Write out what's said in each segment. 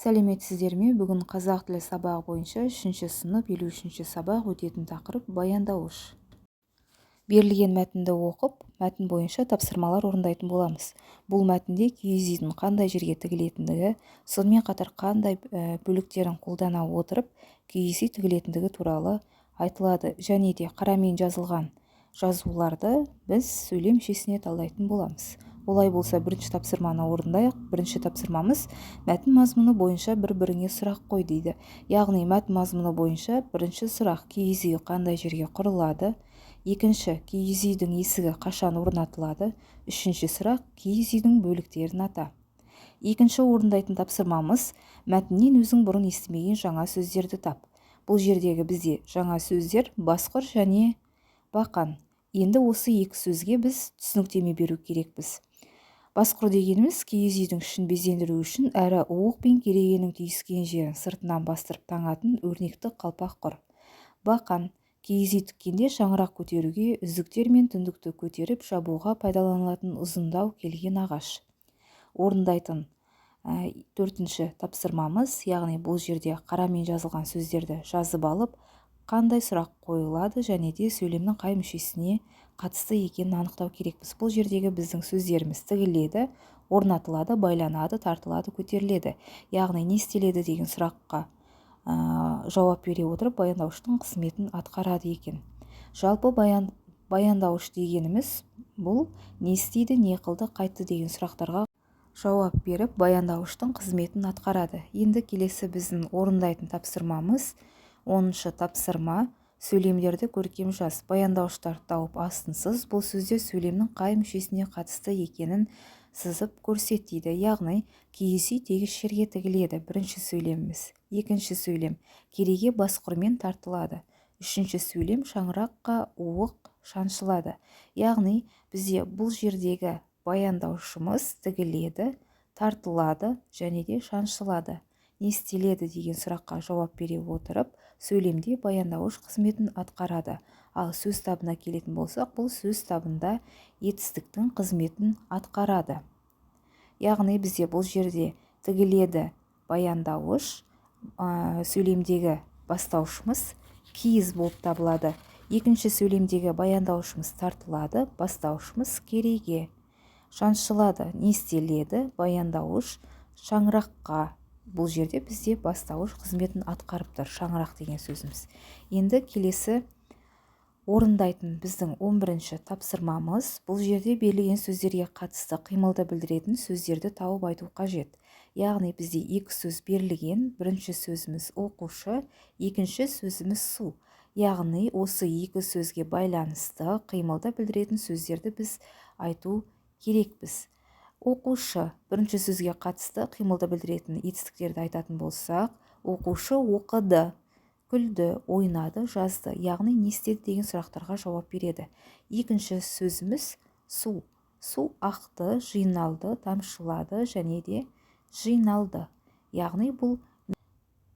Сәлеметсіздер ме? Бүгін қазақ тілі сабағы бойынша 3-ші сынып 53-ші сабақ өтетін тақырып баяндауыш. Берілген мәтінді оқып, мәтін бойынша тапсырмалар орындайтын боламыз. Бұл мәтінде киіз үйдің қандай жерге тігілетіндігі, сонымен қатар қандай бөліктерін қолдана отырып киіз үй тігілетіндігі туралы айтылады, және де қарамен жазылған жазуларды біз сөйлем мүшесіне талдайтын боламыз. Олай болса, бірінші тапсырманы орындайық. Бірінші тапсырмамыз мәтін мазмұны бойынша бір-біріңе сұрақ қой дейді. Яғни мәтін мазмұны бойынша бірінші сұрақ: киіз үй қандай жерге құрылады? Екінші: киіз үйдің есігі қашан орнатылады? Үшінші сұрақ: киіз үйдің бөліктерін ата. Екінші орындайтын тапсырмамыз: мәтіннен өзің бұрын естімеген жаңа сөздерді тап. Бұл жердегі бізде жаңа сөздер басқұр және бақан. Енді осы екі сөзге біз түсініктеме беру керекпіз. Басқұр дегеніміз киіз үйдің ішін безендіру үшін әрі уық пен керегенің түйіскен жерін сыртынан бастырып таңатын өрнекті қалпақ құр. Бақан: киіз үй тіккенде шаңырақ көтеруге, үзіктер мен түндікті көтеріп жабуға пайдаланылатын ұзындау келген ағаш. Орындайтын төртінші тапсырмамыз, яғни бұл жерде қарамен жазылған сөздерді жазып алып, қандай сұрақ қойылады және де сөйлемнің қай мүшесіне қатысты екенін анықтау керекпіз. Бұл жердегі біздің сөздеріміз тігіледі, орнатылады, байланады, тартылады, көтеріледі. Яғни не істеледі деген сұраққа жауап бере отырып баяндауыштың қызметін атқарады екен. Жалпы баяндауыш дегеніміз бұл не істейді, не қылды, қайтты деген сұрақтарға жауап беріп баяндауыштың қызметін атқарады. Енді келесі біздің орындайтын тапсырмамыз 10-шы тапсырма: сөйлемдерді көркем жаз. Баяндауыштарды тауып астын сыз. Бұл сөздер сөйлемнің қай мүшесіне қатысты екенін сызып көрсет дейді. Яғни киіз үй тегіс жерге тігіледі. Бірінші сөйлеміміз. Екінші сөйлем: кереге басқұрмен тартылады. Үшінші сөйлем: шаңыраққа уық шаншылады. Яғни бізде бұл жердегі баяндаушымыз тігіледі, тартылады және де шаншылады. Не істеледі деген сұраққа жауап бере отырып сөйлемде баяндауыш қызметін атқарады. Ал сөз табына келетін болсақ, бұл сөз табында етістіктің қызметін атқарады. Яғни бізде бұл жерде тігіледі баяндауыш, сөйлемдегі бастаушымыз киіз болып табылады. Екінші сөйлемдегі баяндаушымыз тартылады, бастаушымыз кереге. Шаншылады, не істеледі? Баяндауыш шаңыраққа. Бұл жерде бізде бастауыш қызметін атқарып тұр, шаңырақ деген сөзіміз. Енді келесі орындайтын біздің 11-ші тапсырмамыз: бұл жерде берілген сөздерге қатысты қимылды білдіретін сөздерді тауып айту қажет. Яғни бізде екі сөз берілген. Бірінші сөзіміз оқушы, екінші сөзіміз су. Яғни осы екі сөзге байланысты қимылды білдіретін сөздерді біз айту керекпіз. Оқушы бірінші сөзге қатысты қимылды білдіретін етістіктерді айтатын болсақ, оқушы оқыды, күлді, ойнады, жазды. Яғни не істеді деген сұрақтарға жауап береді. Екінші сөзіміз су. Су ақты, жиналды, тамшылады және де жиналды. Яғни бұл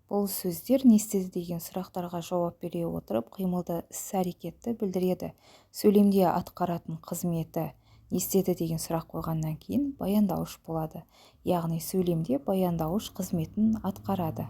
сөздер не істеді деген сұрақтарға жауап бере отырып қимылды іс-әрекетті білдіреді. Сөйлемде атқаратын қызметі не істеді деген сұрақ қойғаннан кейін баяндауыш болады. Яғни сөйлемде баяндауыш қызметін атқарады.